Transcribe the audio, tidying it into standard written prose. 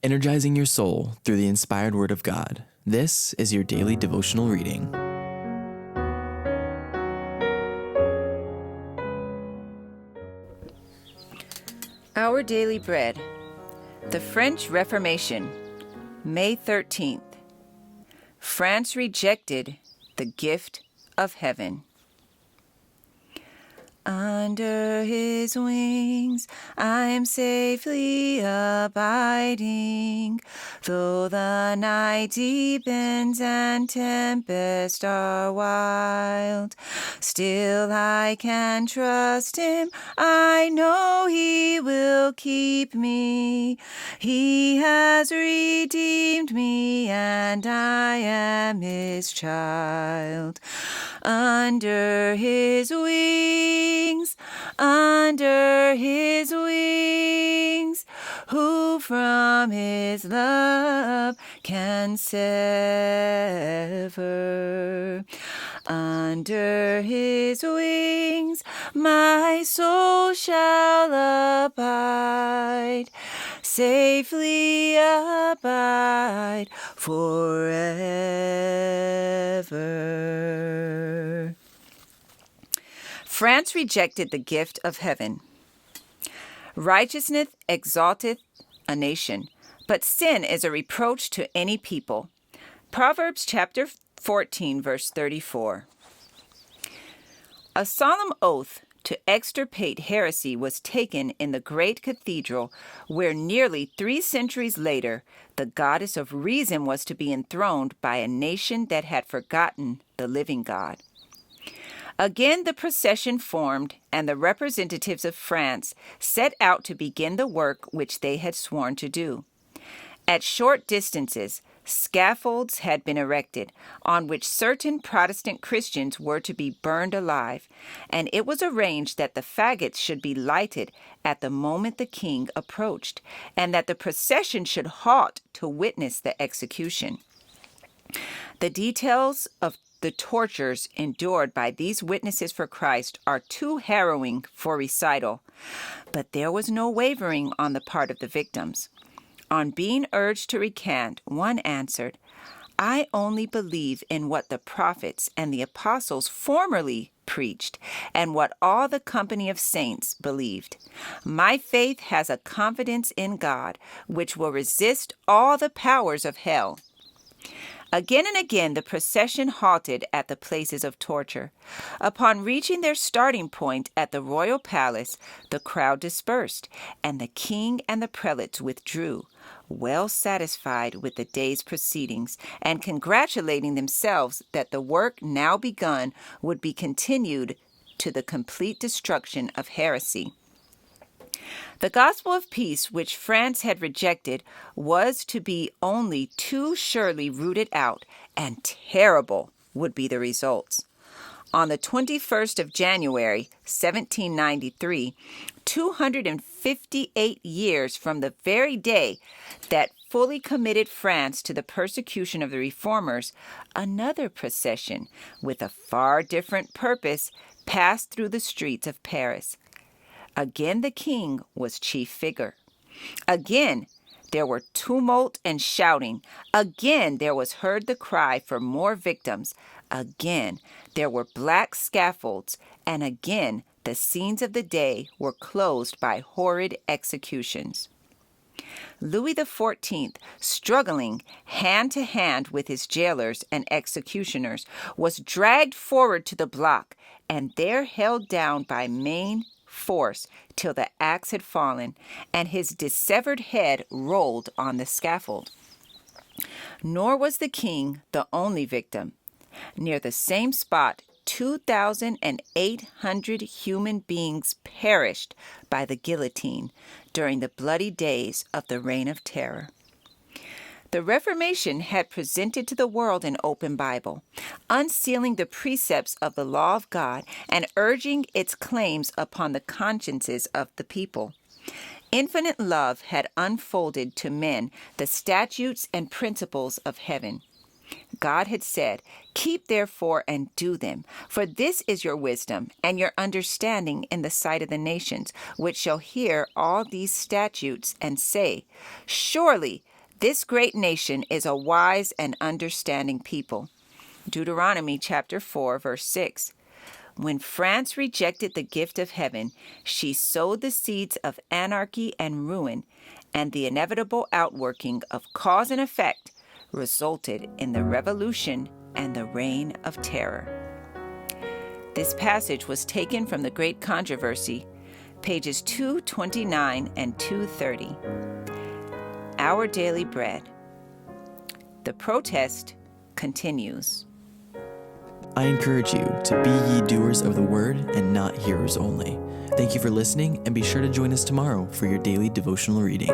energizing your soul through the inspired Word of God. This is your daily devotional reading. Our Daily Bread. The French Reformation, May 13th. France rejected the gift of heaven. Under his wings I am safely abiding, though the night deepens and tempests are wild. Still I can trust him, I know he will keep me. He has redeemed me, and I am his child. Under his wings, who from his love can sever? Under his wings my soul shall abide, safely abide forever. France rejected the gift of heaven. Righteousness exalteth a nation, but sin is a reproach to any people. Proverbs chapter 14, verse 34. A solemn oath to extirpate heresy was taken in the great cathedral, where nearly 3 centuries later, the goddess of reason was to be enthroned by a nation that had forgotten the living God. Again the procession formed, and the representatives of France set out to begin the work which they had sworn to do. At short distances, scaffolds had been erected, on which certain Protestant Christians were to be burned alive, and it was arranged that the fagots should be lighted at the moment the king approached, and that the procession should halt to witness the execution. The details of the tortures endured by these witnesses for Christ are too harrowing for recital, but there was no wavering on the part of the victims. On being urged to recant, one answered, "I only believe in what the prophets and the apostles formerly preached, and what all the company of saints believed. My faith has a confidence in God, which will resist all the powers of hell." Again and again the procession halted at the places of torture. Upon reaching their starting point at the royal palace, the crowd dispersed, and the king and the prelates withdrew, well satisfied with the day's proceedings, and congratulating themselves that the work now begun would be continued to the complete destruction of heresy. The gospel of peace, which France had rejected, was to be only too surely rooted out, and terrible would be the results. On the 21st of January, 1793, 258 years from the very day that fully committed France to the persecution of the reformers, another procession, with a far different purpose, passed through the streets of Paris. Again the king was chief figure. Again there were tumult and shouting. Again there was heard the cry for more victims. Again there were black scaffolds, and again the scenes of the day were closed by horrid executions. Louis XIV, struggling hand to hand with his jailers and executioners, was dragged forward to the block, and there held down by main force till the axe had fallen, and his dissevered head rolled on the scaffold. Nor was the king the only victim. Near the same spot, 2,800 human beings perished by the guillotine during the bloody days of the Reign of Terror. The Reformation had presented to the world an open Bible, unsealing the precepts of the law of God and urging its claims upon the consciences of the people. Infinite love had unfolded to men the statutes and principles of heaven. God had said, "Keep therefore and do them, for this is your wisdom and your understanding in the sight of the nations, which shall hear all these statutes and say, Surely This great nation is a wise and understanding people. Deuteronomy chapter 4, verse 6. When France rejected the gift of heaven, she sowed the seeds of anarchy and ruin, and the inevitable outworking of cause and effect resulted in the revolution and the reign of terror. This passage was taken from the Great Controversy, pages 229 and 230. Our Daily Bread. The protest continues. I encourage you to be ye doers of the word and not hearers only. Thank you for listening, and be sure to join us tomorrow for your daily devotional reading.